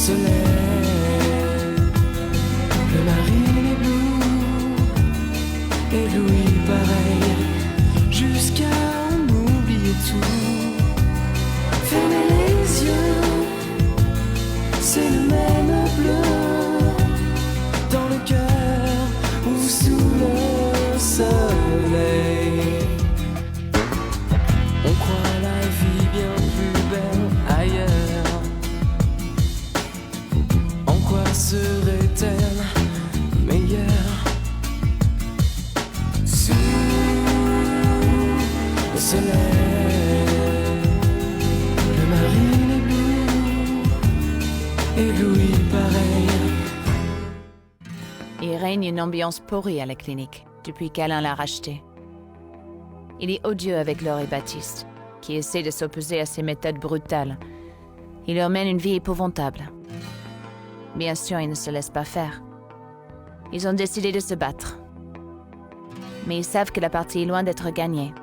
soleil. Le Marine est bleu et Louis pareil, jusqu'à en oublier tout. Fermez les yeux, c'est le même bleu dans le cœur ou sous le soleil. On croit la vie bien plus belle ailleurs. En quoi serait-elle meilleure? Sous le soleil, le Marine est bleu et Louis pareil. Il règne une ambiance pourrie à la clinique depuis qu'Alain l'a racheté. Il est odieux avec Laure et Baptiste, qui essaient de s'opposer à ses méthodes brutales. Il leur mène une vie épouvantable. Bien sûr, ils ne se laissent pas faire. Ils ont décidé de se battre. Mais ils savent que la partie est loin d'être gagnée.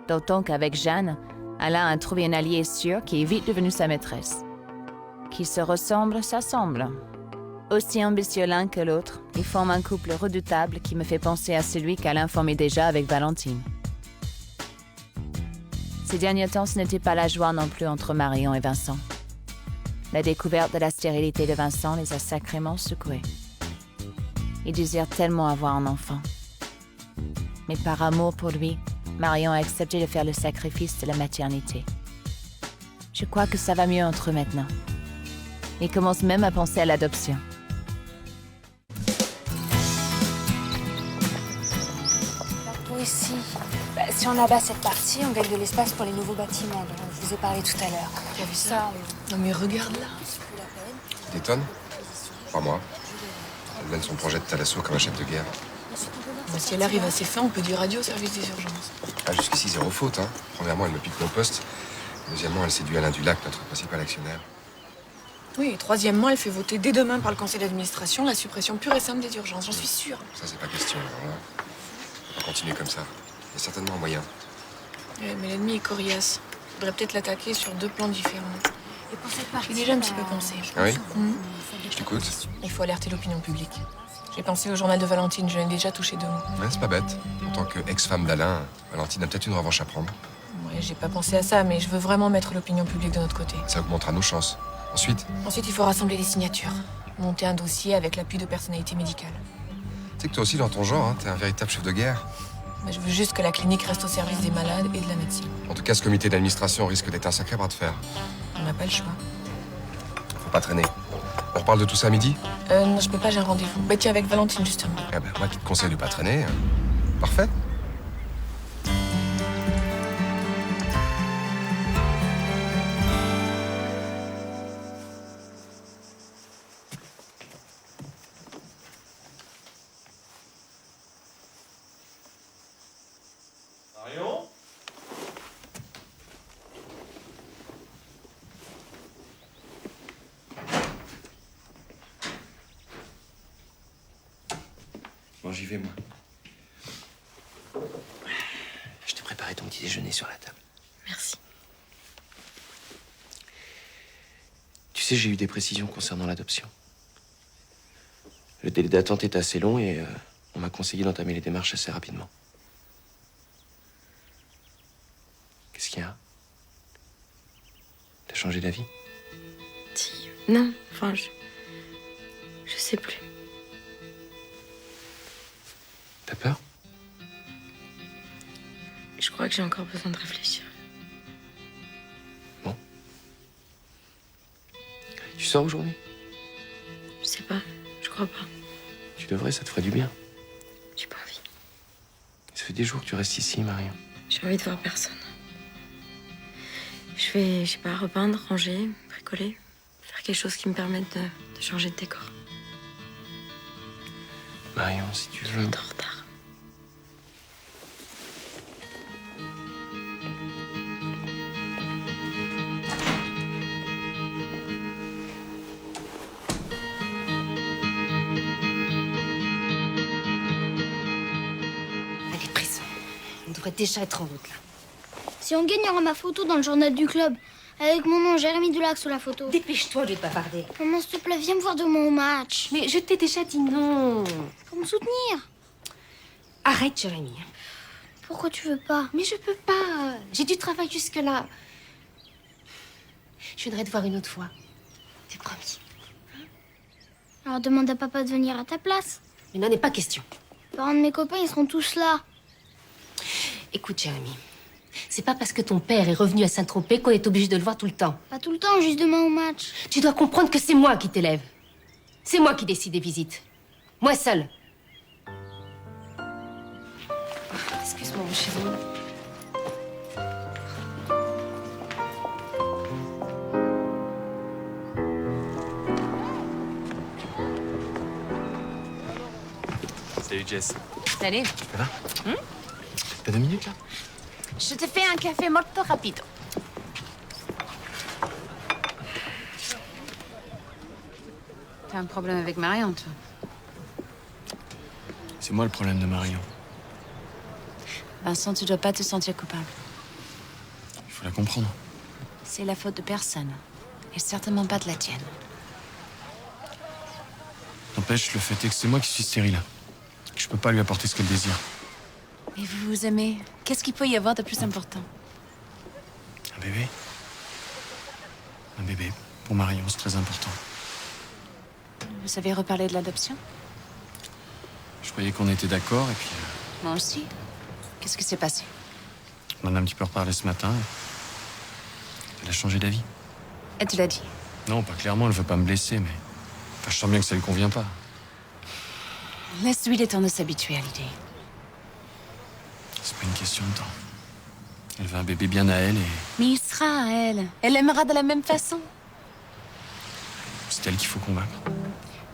D'autant qu'avec Jeanne, Alain a trouvé un allié sûr qui est vite devenu sa maîtresse. Qu'ils se ressemblent, ça semble. Aussi ambitieux l'un que l'autre, ils forment un couple redoutable qui me fait penser à celui qu'Alain formait déjà avec Valentine. Ces derniers temps, ce n'était pas la joie non plus entre Marion et Vincent. La découverte de la stérilité de Vincent les a sacrément secoués. Ils désirent tellement avoir un enfant. Mais par amour pour lui, Marion a accepté de faire le sacrifice de la maternité. Je crois que ça va mieux entre eux maintenant. Ils commencent même à penser à l'adoption. Pour ici, si on abat cette partie, on gagne de l'espace pour les nouveaux bâtiments dont je vous ai parlé tout à l'heure. Tu as vu ça? Non mais regarde là. Tu t'étonnes? Pas moi. Elle mène son projet de Thalasso comme un chef de guerre. Bah, si elle arrive à ses fins, on peut dire adieu au service des urgences. Ah, jusqu'ici, zéro faute, hein. Premièrement, elle me pique mon poste. Deuxièmement, elle séduit Alain Dulac, notre principal actionnaire. Oui, et troisièmement, elle fait voter dès demain par le conseil d'administration la suppression pure et simple des urgences, j'en suis sûre. Ça, c'est pas question. Alors là, on va pas continuer comme ça. Il y a certainement un moyen. Ouais, mais l'ennemi est coriace. Faudrait peut-être l'attaquer sur 2 plans différents. Et pour cette partie, J'ai déjà un petit peu pensé. Ah oui? Je t'écoute. Il faut alerter l'opinion publique. J'ai pensé au journal de Valentine, je l'ai déjà touché 2 mots. Ouais, c'est pas bête. En tant qu'ex-femme d'Alain, Valentine a peut-être une revanche à prendre. Ouais, j'ai pas pensé à ça, mais je veux vraiment mettre l'opinion publique de notre côté. Ça augmentera nos chances. Ensuite, Il faut rassembler les signatures. Monter un dossier avec l'appui de personnalités médicales. tu sais que toi aussi, dans ton genre, hein, t'es un véritable chef de guerre. Mais je veux juste que la clinique reste au service des malades et de la médecine. En tout cas, ce comité d'administration risque d'être un sacré bras de fer. On n'a pas le choix. Faut pas traîner. On reparle de tout ça à midi? Non, je peux pas, j'ai un rendez-vous. Bah tiens, avec Valentine, justement. Ah ben, moi qui te conseille de pas traîner. Parfait. Marion? Bon, j'y vais, moi. Je t'ai préparé ton petit déjeuner sur la table. Merci. Tu sais, j'ai eu des précisions concernant l'adoption. Le délai d'attente est assez long et on m'a conseillé d'entamer les démarches assez rapidement. Qu'est-ce qu'il y a? T'as changé d'avis? Si. Non, enfin, je sais plus. T'as peur? Je crois que j'ai encore besoin de réfléchir. Bon. Tu sors aujourd'hui? Je sais pas, je crois pas. Tu devrais, ça te ferait du bien. J'ai pas envie. Ça fait des jours que tu restes ici, Marion. J'ai envie de voir personne. Je vais, je sais pas, repeindre, ranger, bricoler. Faire quelque chose qui me permette de changer de décor. Marion, si tu Je veux... vais être en retard. Allez, prise. On devrait déjà être en route, là. Si on gagne, il y aura ma photo dans le journal du club. Avec mon nom, Jérémy Dulac sous la photo. Dépêche-toi de bavarder. Maman, s'il te plaît, viens me voir demain au match. Mais je t'ai déjà dit non. Pour me soutenir. Arrête, Jérémy. Pourquoi tu veux pas? Mais je peux pas. J'ai du travail jusque-là. Je viendrai te voir une autre fois. C'est promis. Alors demande à papa de venir à ta place. Il n'en est pas question. Les parents de mes copains, ils seront tous là. Écoute, Jérémy. C'est pas parce que ton père est revenu à Saint-Tropez qu'on est obligé de le voir tout le temps. Pas tout le temps, juste demain au match. Tu dois comprendre que c'est moi qui t'élève. C'est moi qui décide des visites. Moi seule. Excuse-moi, mon chéri. Salut Jess. Salut. Ça va T'as 2 minutes là? Je te fais un café molto rapido. T'as un problème avec Marion, toi? C'est moi le problème de Marion. Vincent, tu dois pas te sentir coupable. Il faut la comprendre. C'est la faute de personne. Et certainement pas de la tienne. N'empêche, le fait est que c'est moi qui suis stérile. Que je peux pas lui apporter ce qu'elle désire. Et vous vous aimez? Qu'est-ce qu'il peut y avoir de plus important? Un bébé. Un bébé. Pour Marion, c'est très important. Vous avez reparlé de l'adoption? Je croyais qu'on était d'accord et puis... Moi aussi. Qu'est-ce qui s'est passé? on en a un petit peu reparlé ce matin. Elle a changé d'avis. Elle te l'a dit? Non, pas clairement, elle veut pas me blesser, mais... Enfin, je sens bien que ça lui convient pas. Laisse-lui le temps de s'habituer à l'idée. C'est pas une question de temps. Elle veut un bébé bien à elle et... Mais il sera à elle. Elle aimera de la même façon. C'est elle qu'il faut convaincre.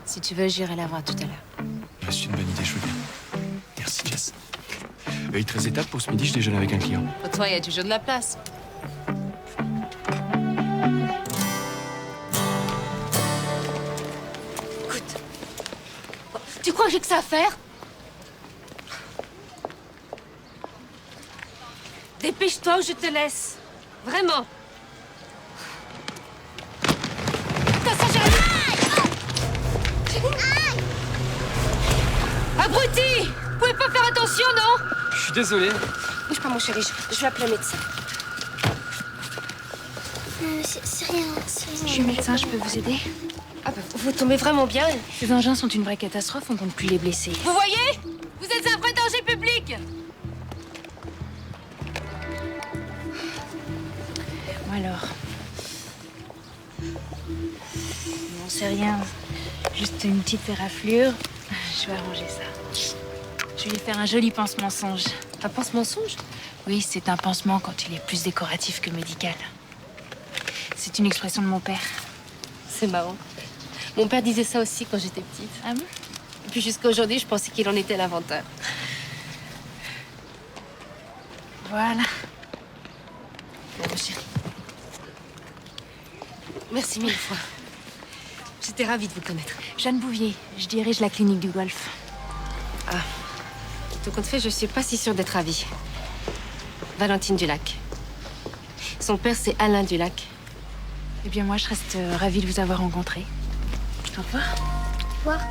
Si tu veux, j'irai la voir tout à l'heure. Ouais, c'est une bonne idée, je veux bien. Merci, Jess. Il te reste étape pour ce midi, je déjeune avec un client. Pour toi, il y a toujours de la place. Écoute. Tu crois que j'ai que ça à faire? Dépêche-toi ou je te laisse. Vraiment. Attention, Jérémy! Abruti! Vous pouvez pas faire attention, non? Je suis désolé. Bouge pas, mon chéri, je vais appeler un médecin. C'est rien, c'est rien. Je suis médecin, je peux vous aider? Ah bah, vous tombez vraiment bien. Ces engins sont une vraie catastrophe, on compte plus les blessés. Vous voyez? Vous êtes un vrai danger public. Bon alors. Non, c'est rien. Juste une petite éraflure. Je vais arranger ça. Je vais lui faire un joli pense-mensonge. Un pense-mensonge? Oui, c'est un pansement quand il est plus décoratif que médical. C'est une expression de mon père. C'est marrant. Mon père disait ça aussi quand j'étais petite. Ah bon? Et puis jusqu'à aujourd'hui, je pensais qu'il en était l'inventeur. Voilà. Bon, mon chéri. Merci mille fois. J'étais ravie de vous connaître. Jeanne Bouvier, je dirige la clinique du golf. Ah. Tout compte fait, je suis pas si sûre d'être ravie. Valentine Dulac. Son père, c'est Alain Dulac. Eh bien, moi, je reste ravie de vous avoir rencontré. Au revoir. Au revoir.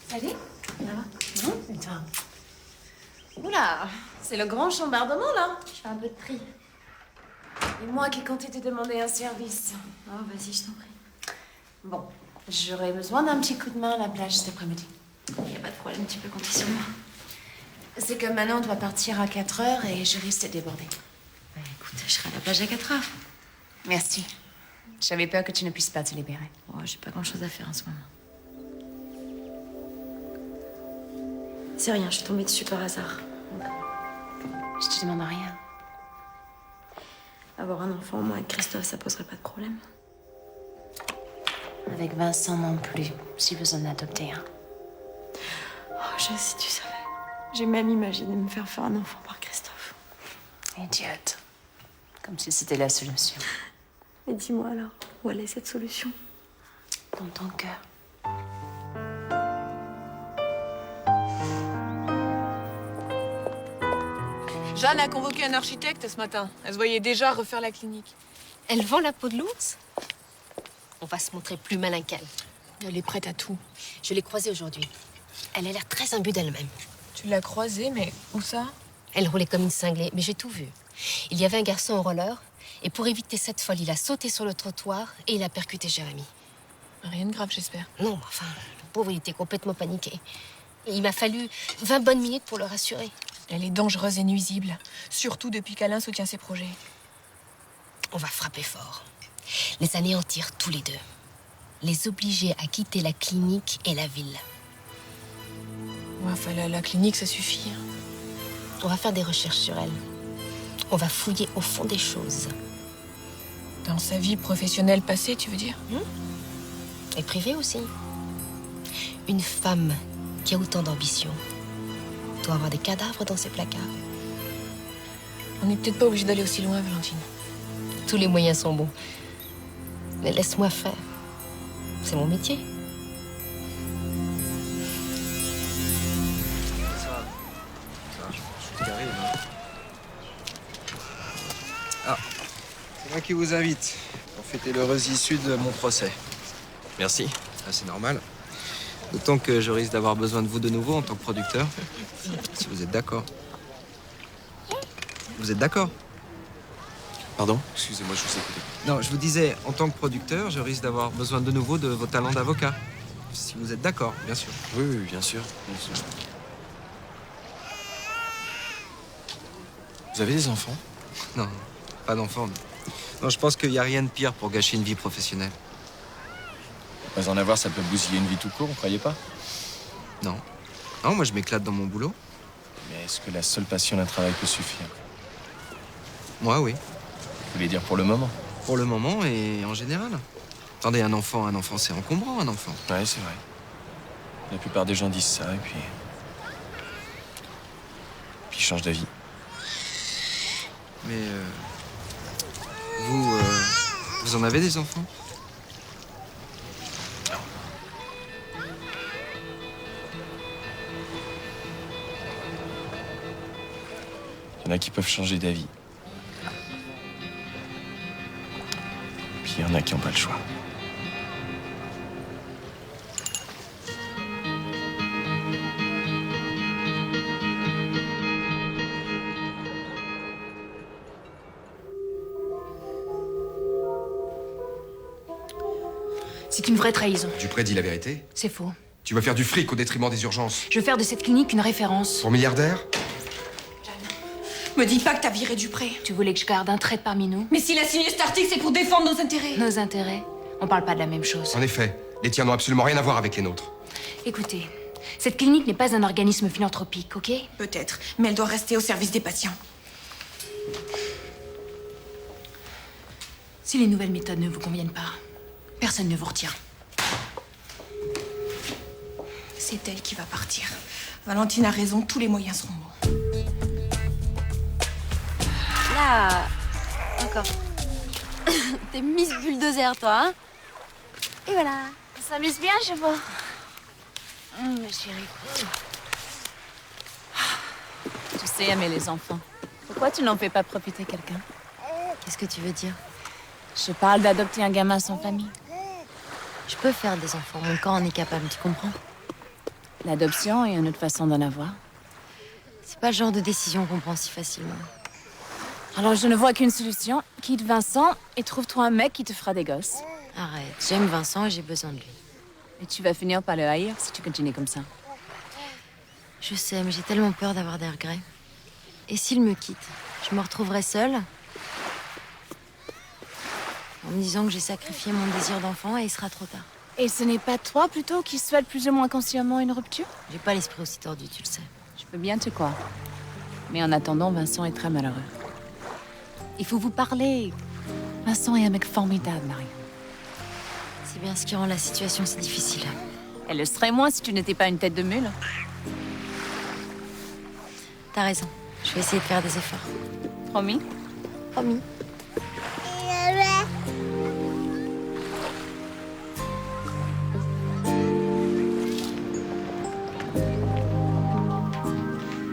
Salut. Ça va? Non, et toi? Oula, c'est le grand chambardement, là. Je fais un peu de tri. Et moi qui comptais te demander un service. Oh, vas-y, je t'en prie. Bon, j'aurais besoin d'un petit coup de main à la plage cet après-midi. Il n'y a pas de problème, tu peux compter sur moi. C'est que maintenant on doit partir à 4 heures et je risque de déborder. Bah, écoute, je serai à la plage à 4 heures. Merci. J'avais peur que tu ne puisses pas te libérer. Oh, j'ai pas grand-chose à faire en ce moment. C'est rien, je suis tombée dessus par hasard. Je te demande rien. Avoir un enfant, moi, avec Christophe, ça poserait pas de problème. Avec Vincent non plus, si vous en adoptez un. Oh, si tu savais. J'ai même imaginé me faire un enfant par Christophe. Idiote. Comme si c'était la solution. Mais dis-moi alors, où elle est cette solution? Dans ton cœur. Jeanne a convoqué un architecte ce matin. Elle se voyait déjà refaire la clinique. Elle vend la peau de l'ours? On va se montrer plus malin qu'elle. Elle est prête à tout. Je l'ai croisée aujourd'hui. Elle a l'air très imbue d'elle-même. Tu l'as croisée, mais où ça? Elle roulait comme une cinglée, mais j'ai tout vu. Il y avait un garçon en roller, et pour éviter cette folle, il a sauté sur le trottoir et il a percuté Jérémy. Rien de grave, j'espère. Non, mais enfin, le pauvre, il était complètement paniqué. Et il m'a fallu 20 bonnes minutes pour le rassurer. Elle est dangereuse et nuisible, surtout depuis qu'Alain soutient ses projets. On va frapper fort. Les anéantir tous les deux. Les obliger à quitter la clinique et la ville. Ouais, enfin, la clinique, ça suffit. On va faire des recherches sur elle. On va fouiller au fond des choses. Dans sa vie professionnelle passée, tu veux dire? Et privée aussi. Une femme qui a autant d'ambition doit avoir des cadavres dans ses placards. On n'est peut-être pas obligé d'aller aussi loin, Valentine. Tous les moyens sont bons. Mais laisse-moi faire. C'est mon métier. Ah, c'est moi qui vous invite pour fêter l'heureuse issue de mon procès. Merci. Ah, c'est normal. D'autant que je risque d'avoir besoin de vous de nouveau en tant que producteur. Si vous êtes d'accord. Vous êtes d'accord? Pardon? Excusez-moi, je vous écoutais. Non, je vous disais, en tant que producteur, je risque d'avoir besoin de nouveau de vos talents d'avocat. Si vous êtes d'accord, bien sûr. Oui, oui, bien sûr. Bien sûr. Vous avez des enfants? Non, pas d'enfant. Non. Non, je pense qu'il n'y a rien de pire pour gâcher une vie professionnelle. Pas en avoir, ça peut bousiller une vie tout court, vous croyez pas? Non. Non, moi je m'éclate dans mon boulot. Mais est-ce que la seule passion d'un travail peut suffire? Moi, oui. Vous voulez dire pour le moment? Pour le moment et en général. Attendez, un enfant, c'est encombrant, un enfant. Ouais, c'est vrai. La plupart des gens disent ça, et puis ils changent d'avis. Mais vous en avez des enfants? Il y en a qui peuvent changer d'avis. Puis il y en a qui n'ont pas le choix. C'est une vraie trahison. Dupré dit la vérité. C'est faux. Tu vas faire du fric au détriment des urgences. Je veux faire de cette clinique une référence. Pour milliardaire? Me dis pas que t'as viré Dupré. Tu voulais que je garde un trait parmi nous? Mais s'il a signé cet article, c'est pour défendre nos intérêts. Nos intérêts? On parle pas de la même chose. En effet, les tiens n'ont absolument rien à voir avec les nôtres. Écoutez, cette clinique n'est pas un organisme philanthropique, ok? Peut-être, mais elle doit rester au service des patients. Si les nouvelles méthodes ne vous conviennent pas, personne ne vous retient. C'est elle qui va partir. Valentine a raison, tous les moyens seront bons. Là, encore. T'es Miss Bulldozer, toi, hein? Et voilà. On s'amuse bien, je vois. Ma chérie. Tu sais aimer les enfants. Pourquoi tu n'en fais pas profiter quelqu'un? Qu'est-ce que tu veux dire? Je parle d'adopter un gamin sans famille. Je peux faire des enfants, mon corps en est capable, tu comprends? L'adoption est une autre façon d'en avoir. C'est pas le genre de décision qu'on prend si facilement. Alors je ne vois qu'une solution. Quitte Vincent et trouve-toi un mec qui te fera des gosses. Arrête, j'aime Vincent et j'ai besoin de lui. Et tu vas finir par le haïr si tu continues comme ça. Je sais, mais j'ai tellement peur d'avoir des regrets. Et s'il me quitte, je me retrouverai seule, en me disant que j'ai sacrifié mon désir d'enfant et il sera trop tard. Et ce n'est pas toi, plutôt, qui souhaite plus ou moins consciemment une rupture? J'ai pas l'esprit aussi tordu, tu le sais. Je peux bien te croire. Mais en attendant, Vincent est très malheureux. Il faut vous parler. Vincent est un mec formidable, Marion. C'est bien ce qui rend la situation si difficile. Elle le serait moins si tu n'étais pas une tête de mule. T'as raison. Je vais essayer de faire des efforts. Promis? Promis.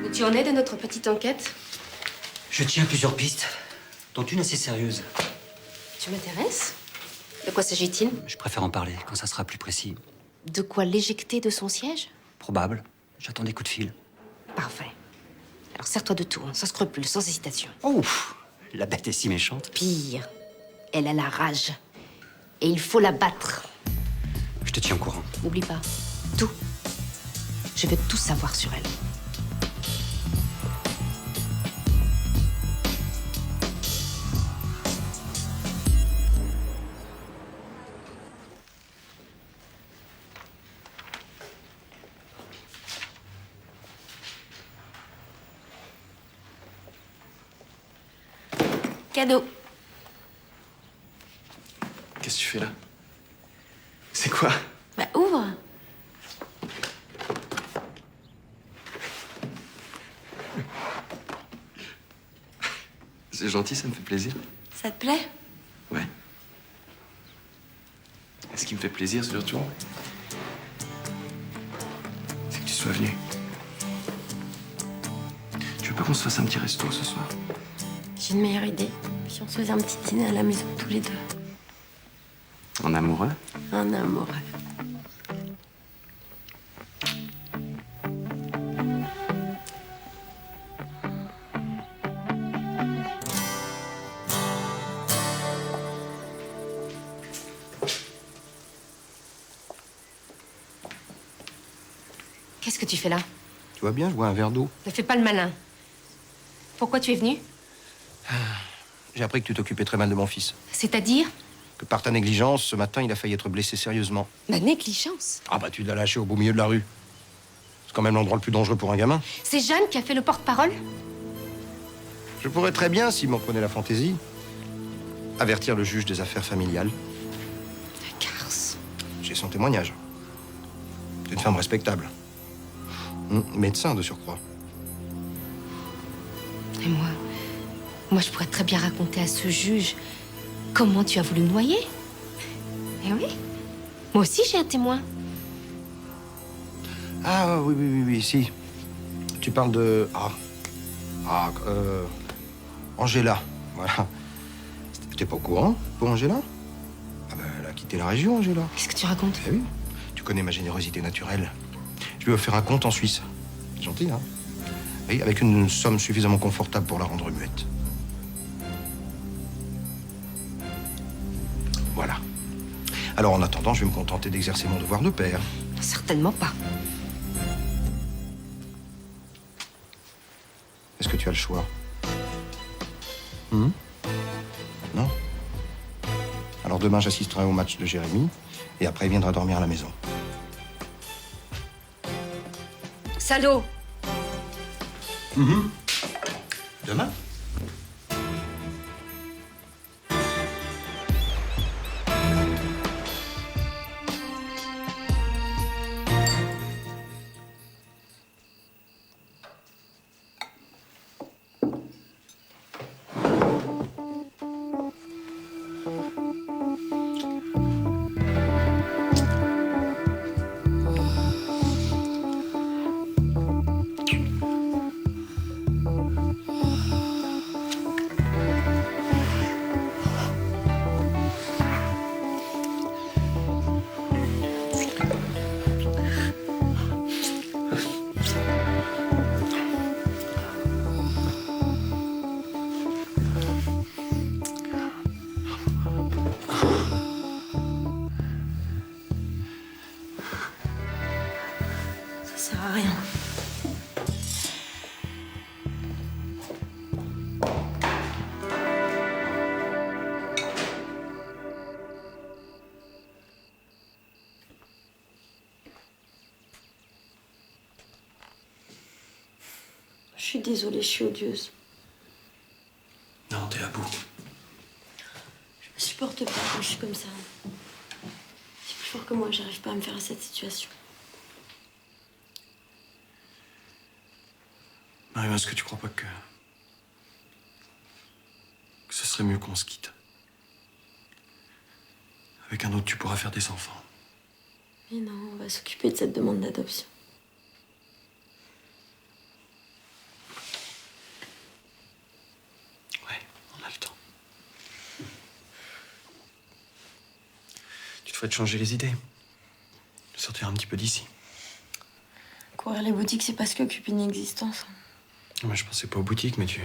Où tu en es de notre petite enquête? Je tiens plusieurs pistes, dont une assez sérieuse. Tu m'intéresses? De quoi s'agit-il? Je préfère en parler quand ça sera plus précis. De quoi l'éjecter de son siège? Probable. J'attends des coups de fil. Parfait. Alors serre-toi de tout, hein, sans scrupule, sans hésitation. Ouf! La bête est si méchante. Pire, elle a la rage. Et il faut la battre. Je te tiens au courant. N'oublie pas, tout. Je veux tout savoir sur elle. Cadeau. Qu'est-ce que tu fais là? C'est quoi? Bah, ouvre. C'est gentil, ça me fait plaisir. Ça te plaît? Ouais. Et ce qui me fait plaisir, surtout, c'est que tu sois venu. Tu veux pas qu'on se fasse un petit resto ce soir? J'ai une meilleure idée. Si on se faisait un petit dîner à la maison tous les deux. En amoureux? Un amoureux. Qu'est-ce que tu fais là? Tu vois bien, je bois un verre d'eau. Ne fais pas le malin. Pourquoi tu es venu? J'ai appris que tu t'occupais très mal de mon fils. C'est-à-dire? Que par ta négligence, ce matin, il a failli être blessé sérieusement. Ma négligence. Ah bah tu l'as lâché au beau milieu de la rue. C'est quand même l'endroit le plus dangereux pour un gamin. C'est Jeanne qui a fait le porte-parole? Je pourrais très bien, s'il m'en prenait la fantaisie, avertir le juge des affaires familiales. Garce. J'ai son témoignage. C'est une femme respectable. Médecin de surcroît. Et moi, je pourrais très bien raconter à ce juge comment tu as voulu me noyer. Eh oui, moi aussi j'ai un témoin. Ah oui, si. Tu parles de... Angela, voilà. T'es pas au courant pour Angela? Ah ben, elle a quitté la région, Angela. Qu'est-ce que tu racontes? Eh oui, tu connais ma générosité naturelle. Je lui ai offert un compte en Suisse. C'est gentil, hein? Oui, avec une somme suffisamment confortable pour la rendre muette. Voilà. Alors, en attendant, je vais me contenter d'exercer mon devoir de père. Certainement pas. Est-ce que tu as le choix? Non? Alors demain, j'assisterai au match de Jérémy, et après, il viendra dormir à la maison. Salaud! Demain? suis désolée, je suis odieuse. Non, t'es à bout. Je me supporte pas quand je suis comme ça. C'est plus fort que moi, j'arrive pas à me faire à cette situation. Marion, est-ce que tu crois pas que ce serait mieux qu'on se quitte? Avec un autre, tu pourras faire des enfants. Mais non, on va s'occuper de cette demande d'adoption. Ouais, on a le temps. Tu devrais te changer les idées. Sortir un petit peu d'ici. Courir les boutiques, c'est parce qu'occuper une existence. Moi, je pensais pas aux boutiques, mais tu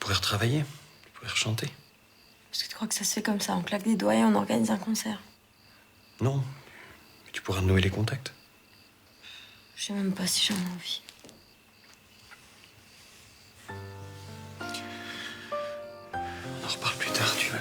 pourrais retravailler. Tu pourrais rechanter. Est-ce que tu crois que ça se fait comme ça? On claque des doigts et on organise un concert? Non, mais tu pourras renouer les contacts. Je sais même pas si j'en ai envie. On en reparle plus tard, tu veux.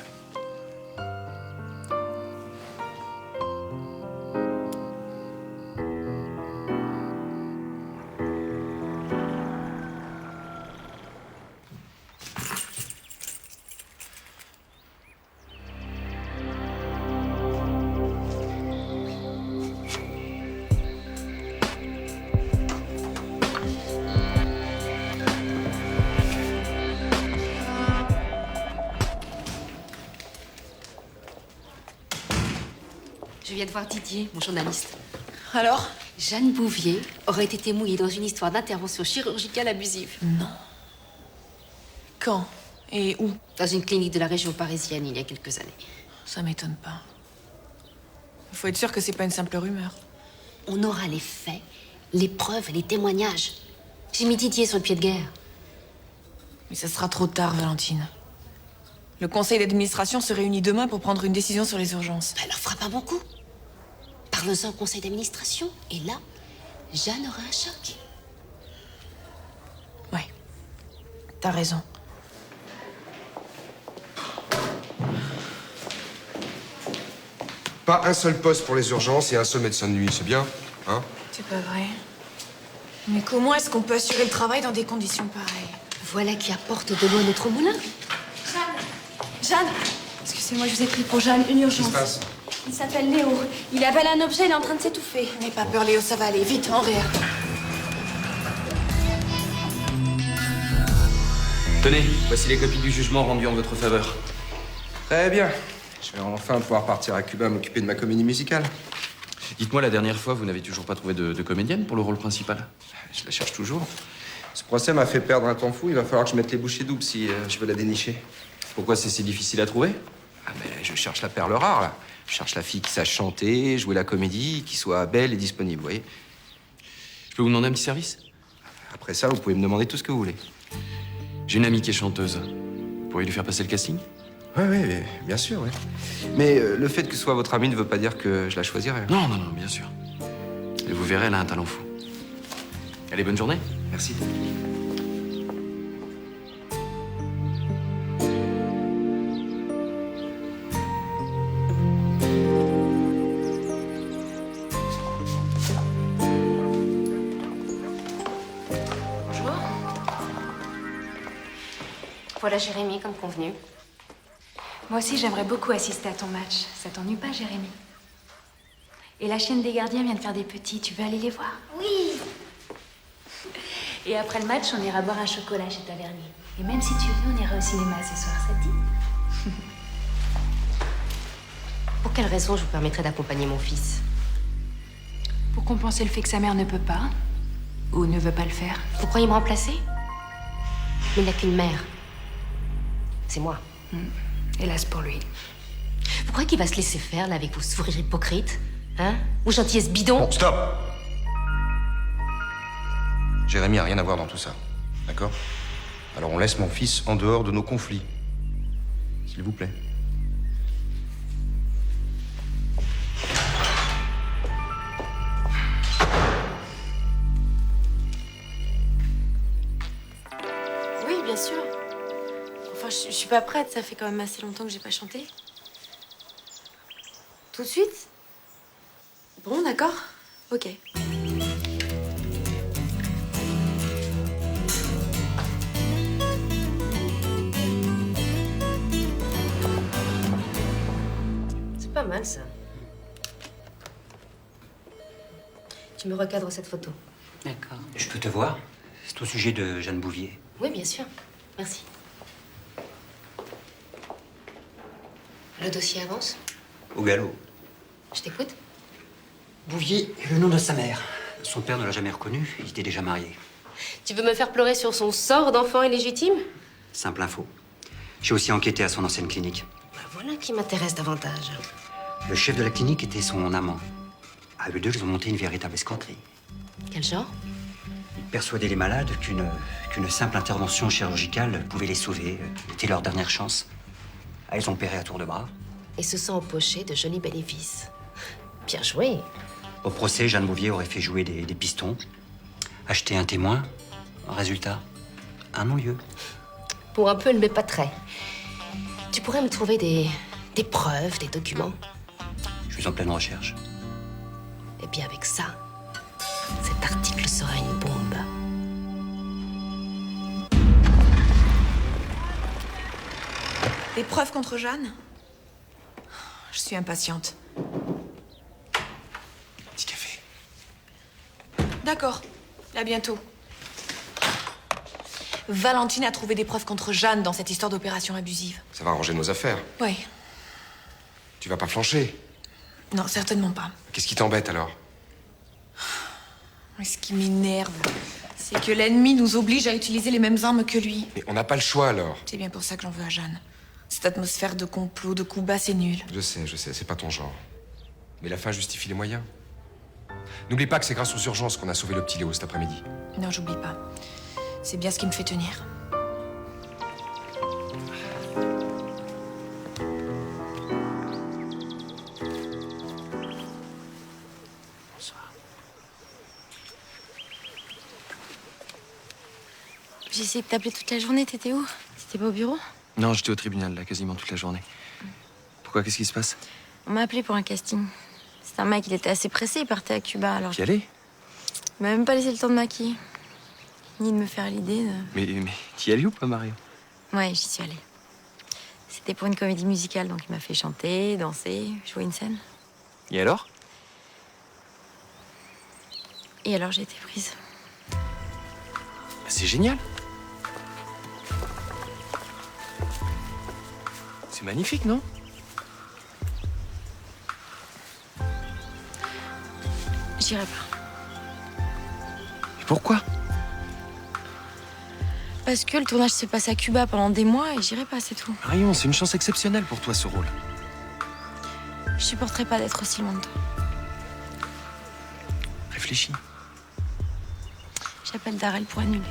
Je viens de voir Didier, mon journaliste. Alors? Jeanne Bouvier aurait été mouillée dans une histoire d'intervention chirurgicale abusive. Non. Quand? Et où? Dans une clinique de la région parisienne, il y a quelques années. Ça m'étonne pas. Il faut être sûr que c'est pas une simple rumeur. On aura les faits, les preuves et les témoignages. J'ai mis Didier sur le pied de guerre. Mais ça sera trop tard, Valentine. Le conseil d'administration se réunit demain pour prendre une décision sur les urgences. Elle leur fera pas bon coup. Parle-en au conseil d'administration. Et là, Jeanne aura un choc. Ouais. T'as raison. Pas un seul poste pour les urgences et un seul médecin de nuit, c'est bien, hein? C'est pas vrai. Mais comment est-ce qu'on peut assurer le travail dans des conditions pareilles? Voilà qui apporte de l'eau à notre moulin. Jeanne, excusez-moi, je vous ai pris pour Jeanne, une urgence. Qu'est-ce qui se passe? Il s'appelle Léo. Il avale un objet, il est en train de s'étouffer. N'aie pas peur, Léo, ça va aller. Vite, en réa. Tenez, voici les copies du jugement rendu en votre faveur. Très bien. Je vais enfin pouvoir partir à Cuba m'occuper de ma comédie musicale. Dites-moi, la dernière fois, vous n'avez toujours pas trouvé de comédienne pour le rôle principal? Je la cherche toujours. Ce procès m'a fait perdre un temps fou. Il va falloir que je mette les bouchées doubles si je veux la dénicher. Pourquoi c'est si difficile à trouver? Ah, mais je cherche la perle rare, là. Je cherche la fille qui sache chanter, jouer la comédie, qui soit belle et disponible, vous voyez? Je peux vous demander un petit service? Après ça, vous pouvez me demander tout ce que vous voulez. J'ai une amie qui est chanteuse. Vous pourriez lui faire passer le casting? Oui, bien sûr, oui. Mais le fait que ce soit votre amie ne veut pas dire que je la choisirai. Non, bien sûr. Et vous verrez, elle a un talent fou. Allez, bonne journée. Merci. Bonjour. Voilà Jérémy, comme convenu. Moi aussi, j'aimerais beaucoup assister à ton match. Ça t'ennuie pas, Jérémy? Et la chienne des gardiens vient de faire des petits. Tu veux aller les voir? Oui. Et après le match, on ira boire un chocolat chez Tavernier. Et même si tu veux, on ira au cinéma ce soir, ça te dit? Pour quelle raison je vous permettrais d'accompagner mon fils? Pour compenser le fait que sa mère ne peut pas, ou ne veut pas le faire. Vous croyez me remplacer? Mais il n'a qu'une mère. C'est moi. Hélas pour lui. Vous croyez qu'il va se laisser faire, là, avec vos sourires hypocrites? Hein? Ou gentillesse bidon? Bon, stop! Jérémy a rien à voir dans tout ça, d'accord? Alors on laisse mon fils en dehors de nos conflits. S'il vous plaît. Oui, bien sûr. Enfin, je suis pas prête, ça fait quand même assez longtemps que j'ai pas chanté. Tout de suite? Bon, d'accord. Ok. mal, ça. Tu me recadres cette photo. D'accord. Je peux te voir? C'est au sujet de Jeanne Bouvier. Oui, bien sûr. Merci. Le dossier avance? Au galop. Je t'écoute. Bouvier est le nom de sa mère. Son père ne l'a jamais reconnu, il était déjà marié. Tu veux me faire pleurer sur son sort d'enfant illégitime? Simple info. J'ai aussi enquêté à son ancienne clinique. Ben voilà qui m'intéresse davantage. Le chef de la clinique était son amant. À eux deux, ils ont monté une véritable escroquerie. Quel genre? Ils persuadaient les malades qu'une simple intervention chirurgicale pouvait les sauver. C'était leur dernière chance. Ah, ils ont payé à tour de bras. Et se sont empochés de jolis bénéfices. Bien joué. Au procès, Jeanne Bouvier aurait fait jouer des pistons, acheté un témoin. Résultat, un non-lieu. Pour un peu, ne mets pas trait. Tu pourrais me trouver des preuves, des documents? Je suis en pleine recherche. Eh bien, avec ça, cet article sera une bombe. Des preuves contre Jeanne? Je suis impatiente. Petit café. D'accord. À bientôt. Valentine a trouvé des preuves contre Jeanne dans cette histoire d'opération abusive. Ça va arranger nos affaires. Oui. Tu vas pas flancher. Non, certainement pas. Qu'est-ce qui t'embête alors? Mais ce qui m'énerve, c'est que l'ennemi nous oblige à utiliser les mêmes armes que lui. Mais on n'a pas le choix alors. C'est bien pour ça que j'en veux à Jeanne. Cette atmosphère de complot, de coups bas, c'est nul. Je sais, c'est pas ton genre. Mais la fin justifie les moyens. N'oublie pas que c'est grâce aux urgences qu'on a sauvé le petit Léo cet après-midi. Non, j'oublie pas. C'est bien ce qui me fait tenir. Bonsoir. J'ai essayé de t'appeler toute la journée, t'étais où? T'étais pas au bureau? Non, j'étais au tribunal, là, quasiment toute la journée. Pourquoi? Qu'est-ce qui se passe? On m'a appelé pour un casting. C'est un mec, il était assez pressé, il partait à Cuba, alors... T'y allais? Il m'a même pas laissé le temps de maquiller. Ni de me faire l'idée de... Mais t'y allais ou pas, Marion? Ouais, j'y suis allée. C'était pour une comédie musicale, donc il m'a fait chanter, danser, jouer une scène. Et alors? Et alors, j'ai été prise. C'est génial! C'est magnifique, non? J'irai pas. Et pourquoi? Parce que le tournage se passe à Cuba pendant des mois et j'irai pas, c'est tout. Marion, c'est une chance exceptionnelle pour toi, ce rôle. Je supporterai pas d'être aussi loin de toi. Réfléchis. J'appelle Darrell pour annuler.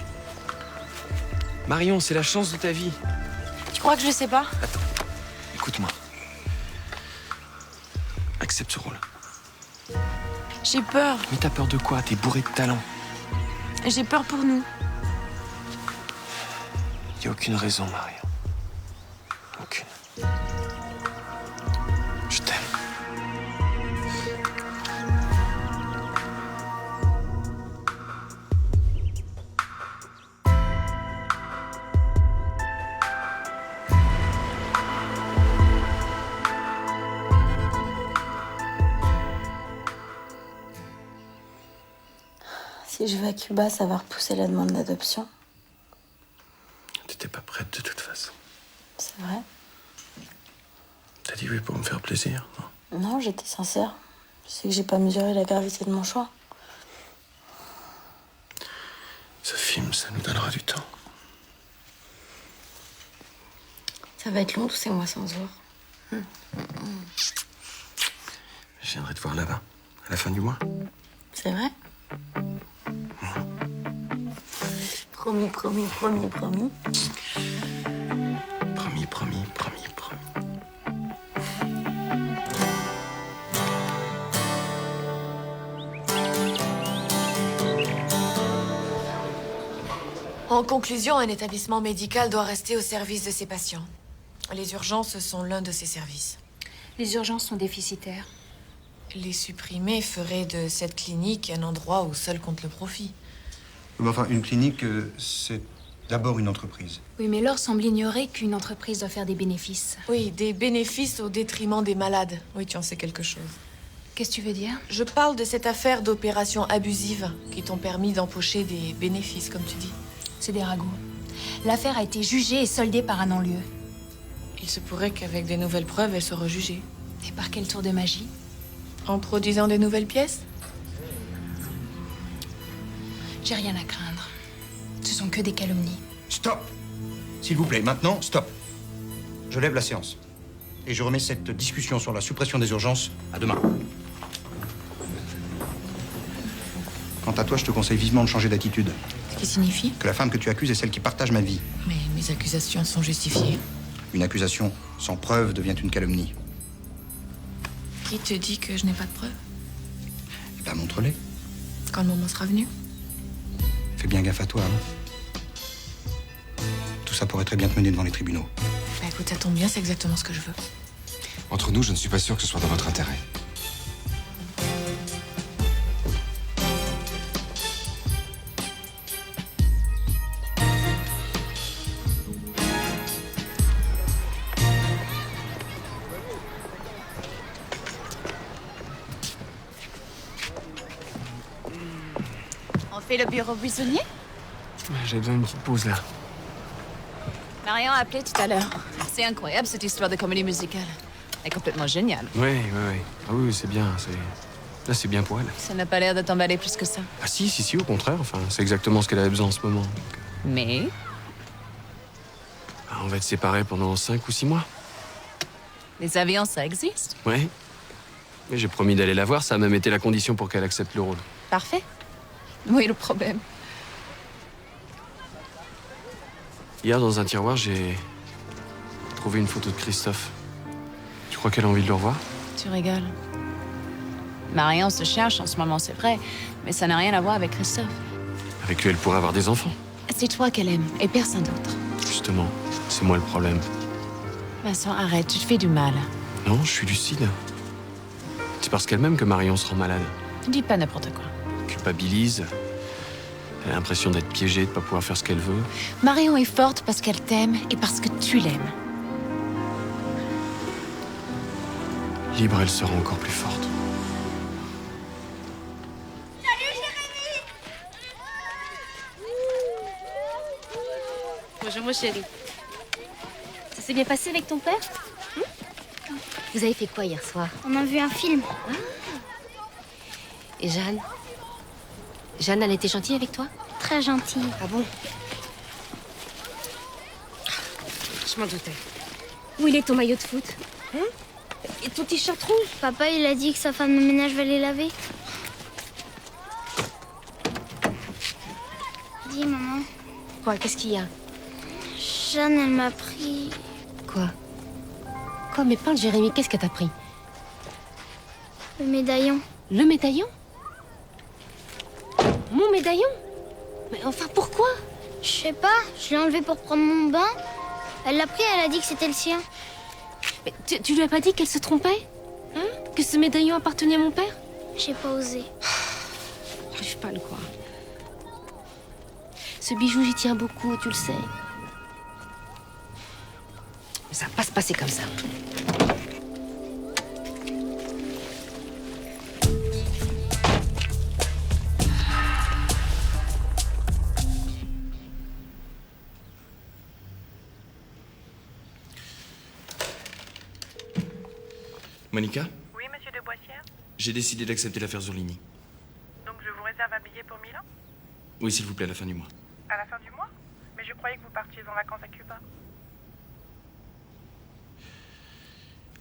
Marion, c'est la chance de ta vie. Tu crois que je sais pas? Attends, écoute-moi. Accepte ce rôle. J'ai peur. Mais t'as peur de quoi? T'es bourré de talent. J'ai peur pour nous. Y a aucune raison, Marion. Aucune. Je t'aime. Si je vais à Cuba, ça va repousser la demande d'adoption. T'étais pas prête de toute façon. C'est vrai? T'as dit oui pour me faire plaisir, non? Non, j'étais sincère. Je sais que j'ai pas mesuré la gravité de mon choix. Ce film, ça nous donnera du temps. Ça va être long tous ces mois sans se voir. Je viendrai te voir là-bas, à la fin du mois. C'est vrai? Promis, promis, promis, promis. Promis, promis, promis, promis. En conclusion, un établissement médical doit rester au service de ses patients. Les urgences sont l'un de ces services. Les urgences sont déficitaires. Les supprimer ferait de cette clinique un endroit où seul compte le profit. Mais enfin, une clinique, c'est D'abord une entreprise. Oui, mais Laure semble ignorer qu'une entreprise doit faire des bénéfices. Oui, des bénéfices au détriment des malades. Oui, tu en sais quelque chose. Qu'est-ce que tu veux dire? Je parle de cette affaire d'opérations abusives qui t'ont permis d'empocher des bénéfices, comme tu dis. C'est des ragots. L'affaire a été jugée et soldée par un non-lieu. Il se pourrait qu'avec des nouvelles preuves, elle soit rejugée. Et par quel tour de magie? En produisant des nouvelles pièces? J'ai rien à craindre. Ce sont que des calomnies. Stop! S'il vous plaît, maintenant, stop. Je lève la séance. Et je remets cette discussion sur la suppression des urgences à demain. Quant à toi, je te conseille vivement de changer d'attitude. Ce qui signifie? Que la femme que tu accuses est celle qui partage ma vie. Mais mes accusations sont justifiées. Une accusation sans preuve devient une calomnie. Qui te dit que je n'ai pas de preuves? Eh ben, montre-les. Quand le moment sera venu. Fais bien gaffe à toi, hein. Tout ça pourrait très bien te mener devant les tribunaux. Bah écoute, ça tombe bien, c'est exactement ce que je veux. Entre nous, je ne suis pas sûr que ce soit dans votre intérêt. On fait le bureau buissonnier? J'ai besoin d'une petite pause là. Marion a appelé tout à l'heure. C'est incroyable cette histoire de comédie musicale. Elle est complètement géniale. Oui. Ah oui, c'est bien. Là, c'est bien pour elle. Ça n'a pas l'air de t'emballer plus que ça. Ah si, au contraire. Enfin, c'est exactement ce qu'elle avait besoin en ce moment. Mais? On va être séparés pendant 5 ou 6 mois. Les avions, ça existe? Ouais. Mais j'ai promis d'aller la voir, ça a même été la condition pour qu'elle accepte le rôle. Parfait. Oui, le problème. Hier, dans un tiroir, j'ai trouvé une photo de Christophe. Tu crois qu'elle a envie de le revoir? Tu rigoles. Marion se cherche en ce moment, c'est vrai. Mais ça n'a rien à voir avec Christophe. Avec lui, elle pourrait avoir des enfants. C'est toi qu'elle aime, et personne d'autre. Justement, c'est moi le problème. Vincent, arrête, tu te fais du mal. Non, je suis lucide. C'est parce qu'elle m'aime que Marion se rend malade. Ne dis pas n'importe quoi. Culpabilise. Elle a l'impression d'être piégée, de pas pouvoir faire ce qu'elle veut. Marion est forte parce qu'elle t'aime et parce que tu l'aimes. Libre, elle sera encore plus forte. Bonjour mon chéri. Ça s'est bien passé avec ton père? Vous avez fait quoi hier soir? On a vu un film. Et Jeanne? Jeanne, elle était gentille avec toi? Très gentille. Ah bon? Je m'en doutais. Où il est ton maillot de foot? Hein? Et ton t-shirt rouge? Papa, il a dit que sa femme de ménage va les laver. Dis, maman. Quoi? Qu'est-ce qu'il y a? Jeanne, elle m'a pris... Quoi? Quoi? Mais parle, Jérémy, qu'est-ce qu'elle t'a pris? le médaillon. Le médaillon? Mon médaillon? Mais enfin, pourquoi? Je sais pas, je l'ai enlevé pour prendre mon bain. Elle l'a pris, elle a dit que c'était le sien. Mais tu lui as pas dit qu'elle se trompait? Hein? Que ce médaillon appartenait à mon père? J'ai pas osé. J'arrive pas à le croire. Ce bijou, j'y tiens beaucoup, tu le sais. Mais ça va pas se passer comme ça. Monica? Oui, monsieur de Boissière? J'ai décidé d'accepter l'affaire Zurlini. Donc je vous réserve un billet pour Milan? Oui, s'il vous plaît, à la fin du mois. À la fin du mois? Mais je croyais que vous partiez en vacances à Cuba.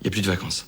Il n'y a plus de vacances.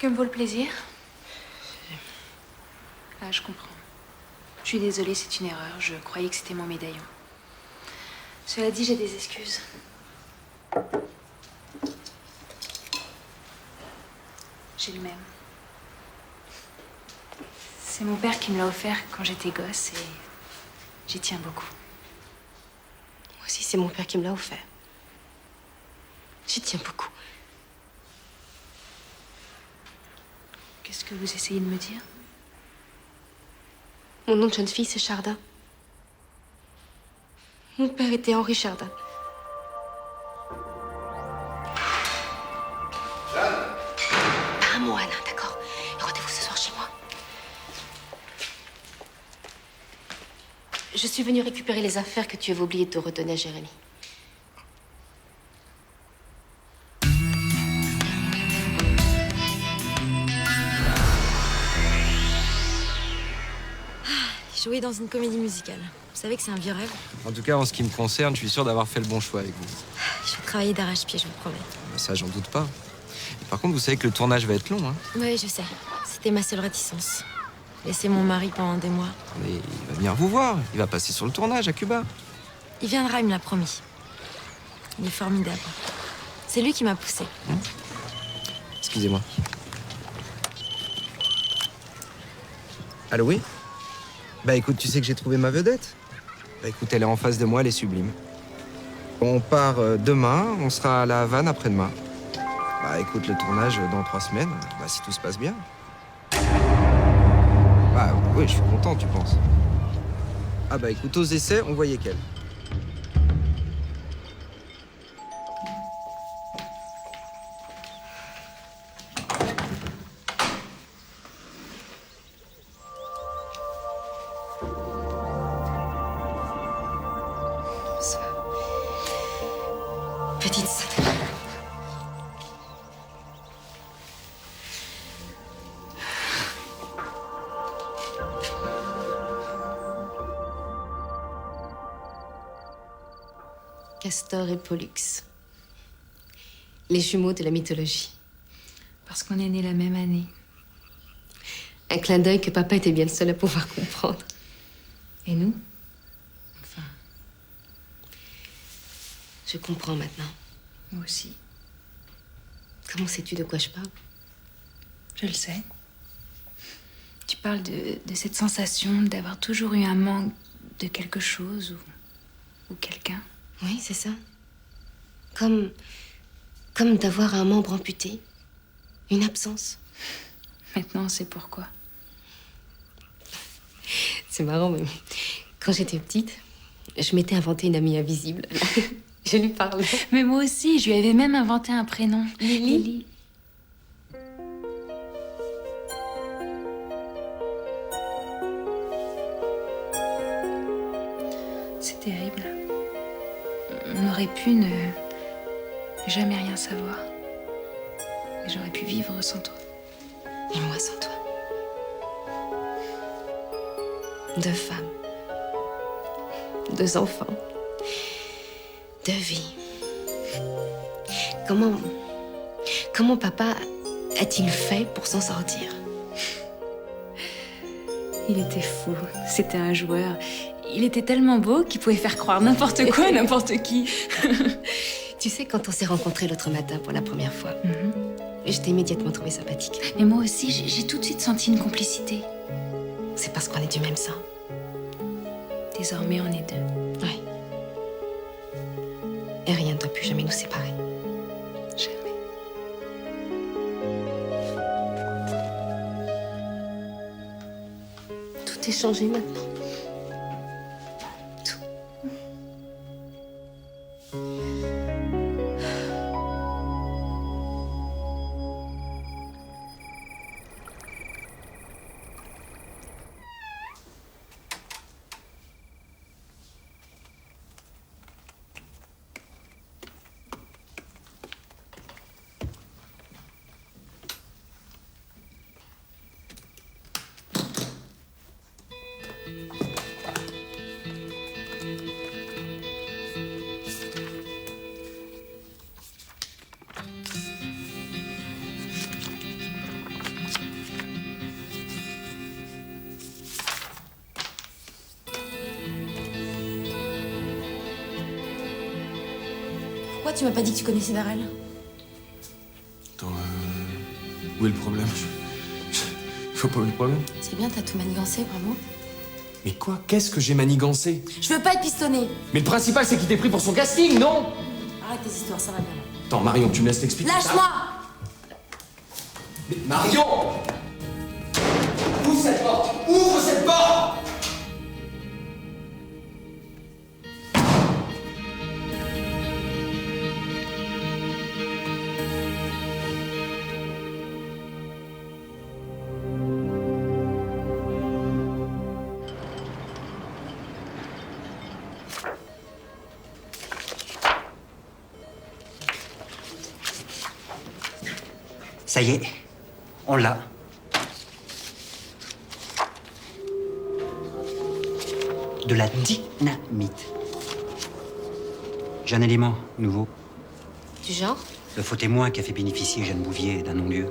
Que me vaut le plaisir? Ah, je comprends. Je suis désolée, c'est une erreur. Je croyais que c'était mon médaillon. Cela dit, j'ai des excuses. J'ai le même. C'est mon père qui me l'a offert quand j'étais gosse et j'y tiens beaucoup. Moi aussi, c'est mon père qui me l'a offert. J'y tiens beaucoup. Qu'est-ce que vous essayez de me dire? Mon nom de jeune fille, c'est Chardin. Mon père était Henri Chardin. Pas un mot, Alain, d'accord? Et rendez-vous ce soir chez moi. Je suis venue récupérer les affaires que tu avais oublié de te redonner à Jérémy. Jouer dans une comédie musicale. Vous savez que c'est un vieux rêve. En tout cas, en ce qui me concerne, je suis sûr d'avoir fait le bon choix avec vous. Je vais travailler d'arrache-pied, je vous promets. Ça, j'en doute pas. Et par contre, vous savez que le tournage va être long, hein? Oui, je sais. C'était ma seule réticence. Laisser mon mari pendant des mois. Mais il va venir vous voir. Il va passer sur le tournage à Cuba. Il viendra, il me l'a promis. Il est formidable. C'est lui qui m'a poussée. Excusez-moi. Allô, oui? Bah écoute, tu sais que j'ai trouvé ma vedette? Bah écoute, elle est en face de moi, elle est sublime. On part demain, on sera à La Havane après-demain. Bah écoute, le tournage dans 3 semaines, bah si tout se passe bien. Bah oui, je suis content, tu penses. Ah bah écoute, aux essais, on voyait qu'elle. Petite sœur. Castor et Pollux. Les jumeaux de la mythologie. Parce qu'on est nés la même année. Un clin d'œil que papa était bien le seul à pouvoir comprendre. Et nous? Je comprends maintenant. Moi aussi. Comment sais-tu de quoi je parle? Je le sais. Tu parles de cette sensation d'avoir toujours eu un manque de quelque chose ou quelqu'un. Oui, c'est ça. Comme d'avoir un membre amputé. Une absence. Maintenant, on sait pourquoi. C'est marrant, mais quand j'étais petite, je m'étais inventé une amie invisible. Je lui parlais. Mais moi aussi, je lui avais même inventé un prénom. Lily. C'est terrible. On aurait pu ne jamais rien savoir. Et j'aurais pu vivre sans toi. Et moi sans toi. 2 femmes. 2 enfants. 2 vies. Comment papa a-t-il fait pour s'en sortir? Il était fou. C'était un joueur. Il était tellement beau qu'il pouvait faire croire n'importe quoi à n'importe qui. Tu sais, quand on s'est rencontrés l'autre matin pour la première fois, je t'ai immédiatement trouvé sympathique. Mais moi aussi, j'ai tout de suite senti une complicité. C'est parce qu'on est du même sang. Désormais, on est 2. Oui. Et rien ne doit plus jamais nous séparer. Jamais. Tout est changé maintenant. Pourquoi tu m'as pas dit que tu connaissais Darrell? Attends, où est le problème? Je vois pas où est le problème. C'est bien, t'as tout manigancé, bravo. Mais quoi? Qu'est-ce que j'ai manigancé? Je veux pas être pistonné. Mais le principal, c'est qu'il t'ait pris pour son casting, non? Arrête tes histoires, ça va bien. Attends, Marion, tu me laisses t'expliquer. Lâche-moi! Mais Marion! Ouvre cette porte! Ouvre cette porte! Ça y est, on l'a. De la dynamite. J'ai un élément nouveau. Du genre? Le faux témoin qui a fait bénéficier Jeanne Bouvier d'un non-lieu.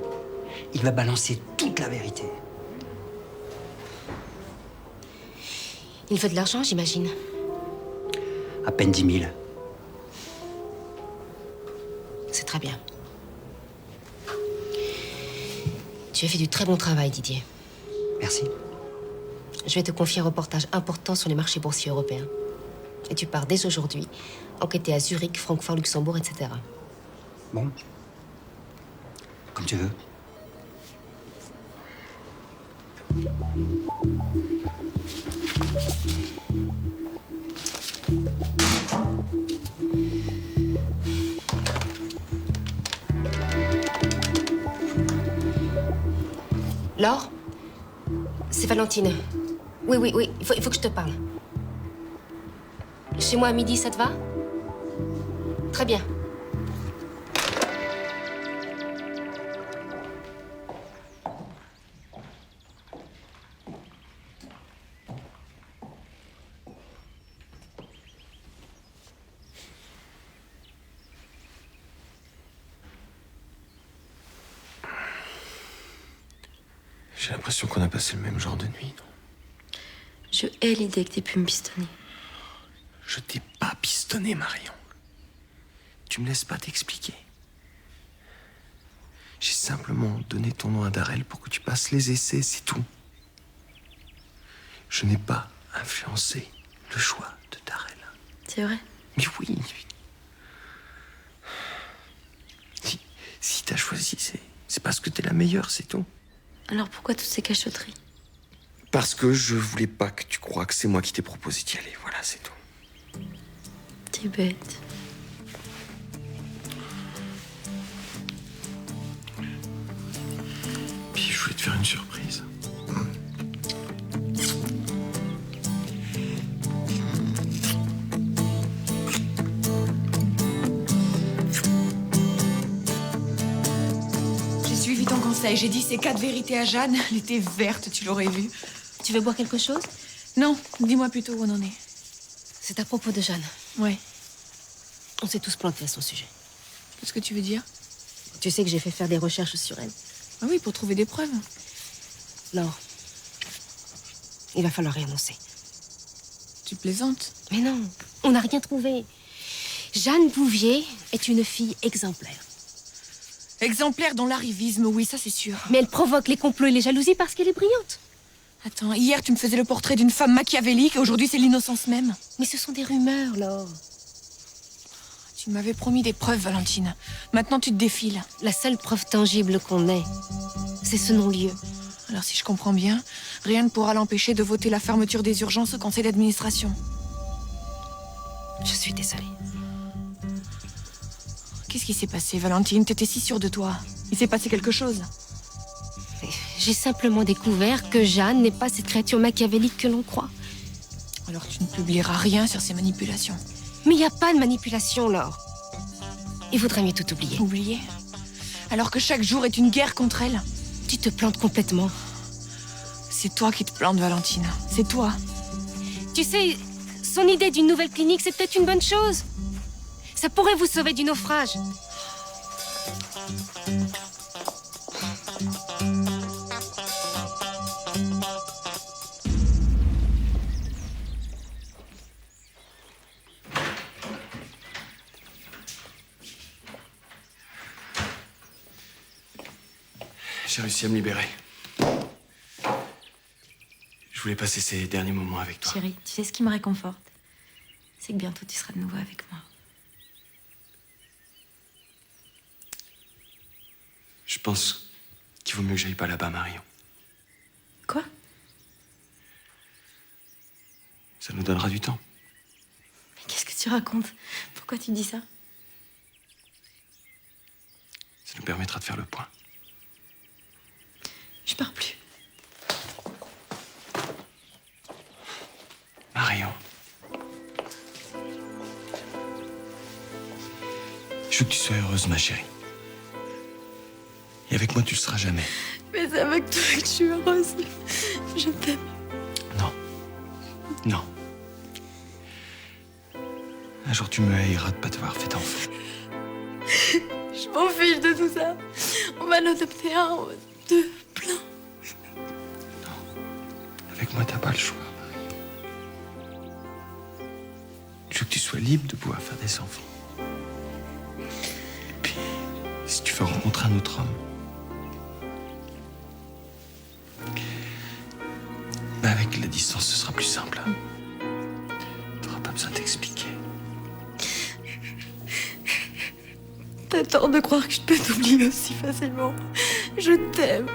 Il va balancer toute la vérité. Il veut de l'argent, j'imagine. À peine 10 000. C'est très bien. Tu as fait du très bon travail, Didier. Merci. Je vais te confier un reportage important sur les marchés boursiers européens. Et tu pars dès aujourd'hui enquêter à Zurich, Francfort, Luxembourg, etc. Bon. Comme tu veux. Laure? C'est Valentine. Oui, il faut que je te parle. Chez moi à midi, ça te va? Très bien. J'ai l'impression qu'on a passé le même genre de nuit, non? Je hais l'idée que t'aies pu me pistonner. Je t'ai pas pistonné, Marion. Tu me laisses pas t'expliquer. J'ai simplement donné ton nom à Darrell pour que tu passes les essais, c'est tout. Je n'ai pas influencé le choix de Darrell. C'est vrai? Mais oui. Si t'as choisi, c'est parce que t'es la meilleure, c'est tout. Alors pourquoi toutes ces cachotteries? Parce que je voulais pas que tu crois que c'est moi qui t'ai proposé d'y aller. Voilà, c'est tout. T'es bête. Puis je voulais te faire une surprise. J'ai suivi ton conseil. J'ai dit ces 4 vérités à Jeanne. Elle était verte, tu l'aurais vu. Tu veux boire quelque chose? Non, dis-moi plutôt où on en est. C'est à propos de Jeanne. Ouais. On s'est tous plantés à son sujet. Qu'est-ce que tu veux dire? Tu sais que j'ai fait faire des recherches sur elle. Ah oui, pour trouver des preuves. Laure, il va falloir y renoncer. Tu plaisantes? Mais non, on n'a rien trouvé. Jeanne Bouvier est une fille exemplaire. Exemplaire dans l'arrivisme, oui, ça c'est sûr. Mais elle provoque les complots et les jalousies parce qu'elle est brillante. Attends, hier tu me faisais le portrait d'une femme machiavélique et aujourd'hui c'est l'innocence même. Mais ce sont des rumeurs, Laure. Tu m'avais promis des preuves, Valentine. Maintenant tu te défiles. La seule preuve tangible qu'on ait, c'est ce non-lieu. Alors si je comprends bien, rien ne pourra l'empêcher de voter la fermeture des urgences au conseil d'administration. Je suis désolée. Qu'est-ce qui s'est passé, Valentine? T'étais si sûre de toi. Il s'est passé quelque chose. J'ai simplement découvert que Jeanne n'est pas cette créature machiavélique que l'on croit. Alors tu ne publieras rien sur ces manipulations. Mais il n'y a pas de manipulation, Laure. Il vaudrait mieux tout oublier. Oublier? Alors que chaque jour est une guerre contre elle? Tu te plantes complètement. C'est toi qui te plantes, Valentine. C'est toi. Tu sais, son idée d'une nouvelle clinique, c'est peut-être une bonne chose. Ça pourrait vous sauver du naufrage. J'ai réussi à me libérer. Je voulais passer ces derniers moments avec toi. Chérie, tu sais ce qui me réconforte? C'est que bientôt tu seras de nouveau avec moi. Je pense qu'il vaut mieux que j'aille pas là-bas, Marion. Quoi? Ça nous donnera du temps. Mais qu'est-ce que tu racontes? Pourquoi tu dis ça? Ça nous permettra de faire le point. Je pars plus. Marion. Je veux que tu sois heureuse, ma chérie. Et avec moi, tu le seras jamais. Mais c'est avec toi que je suis heureuse. Je t'aime. Non. Non. Un jour, tu me haïras de pas t'avoir fait enfant. Je m'en fiche de tout ça. On va en adopter un, deux, plein. Avec moi, t'as pas le choix, Marion. Je veux que tu sois libre de pouvoir faire des enfants. Et puis, si tu veux rencontrer un autre homme, bah avec la distance, ce sera plus simple. T'auras pas besoin d'expliquer. T'as tort de croire que je peux t'oublier aussi facilement. Je t'aime.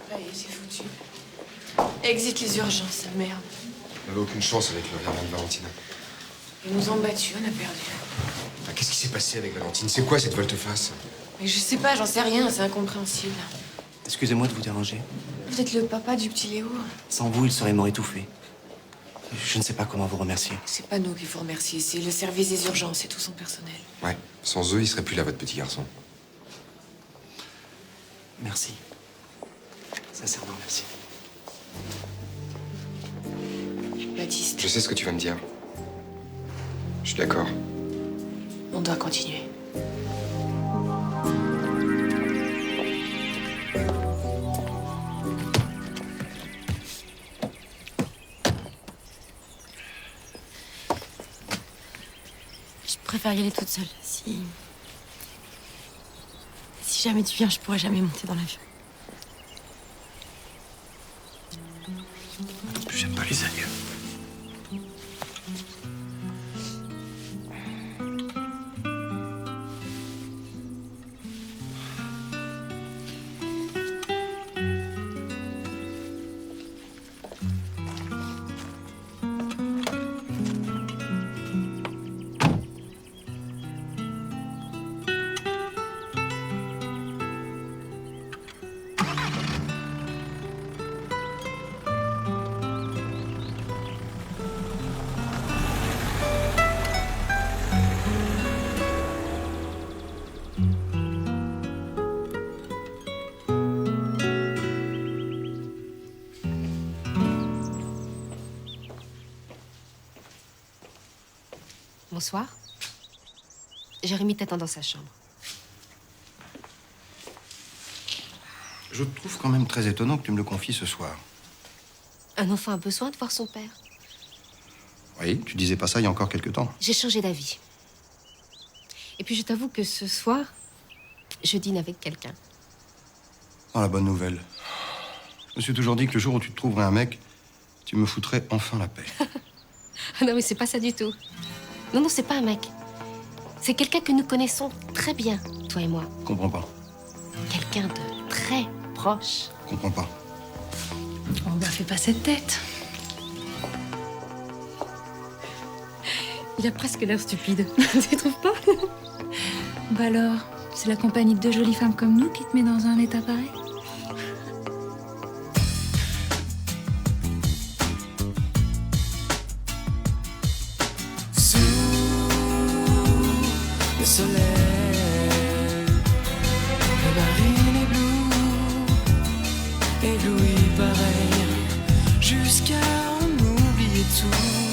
Ça y est, c'est foutu. Exit les urgences, merde. On n'avait aucune chance avec le virement de Valentine. Ils nous ont battus, on a perdu. Ah, qu'est-ce qui s'est passé avec Valentine? C'est quoi cette volte-face? Mais je sais pas, j'en sais rien, c'est incompréhensible. Excusez-moi de vous déranger. Vous êtes le papa du petit Léo. Sans vous, il serait mort étouffé. Je ne sais pas comment vous remercier. C'est pas nous qu'il faut remercier, c'est le service des urgences et tout son personnel. Ouais, sans eux, il serait plus là, votre petit garçon. Merci. Sincèrement, merci. Baptiste, Je sais ce que tu vas me dire. Je suis d'accord. on doit continuer. Je préfère y aller toute seule. Si jamais tu viens, je pourrais jamais monter dans l'avion. J'aime pas les adieux. Bonsoir. Jérémy t'attend dans sa chambre. Je trouve quand même très étonnant que tu me le confies ce soir. Un enfant a besoin de voir son père. Oui, tu disais pas ça il y a encore quelque temps. J'ai changé d'avis. Et puis je t'avoue que ce soir, je dîne avec quelqu'un. Oh, la bonne nouvelle. Je me suis toujours dit que le jour où tu te trouverais un mec, tu me foutrais enfin la paix. Ah non, mais c'est pas ça du tout. Non, c'est pas un mec. C'est quelqu'un que nous connaissons très bien, toi et moi. Comprends pas. Quelqu'un de très proche. Comprends pas. Oh, bah, fais pas cette tête. Il a presque l'air stupide. Tu trouves pas? Bah alors, c'est la compagnie de deux jolies femmes comme nous qui te met dans un état pareil? Le soleil, la marine est bleue, ébloui pareil, jusqu'à en oublier tout.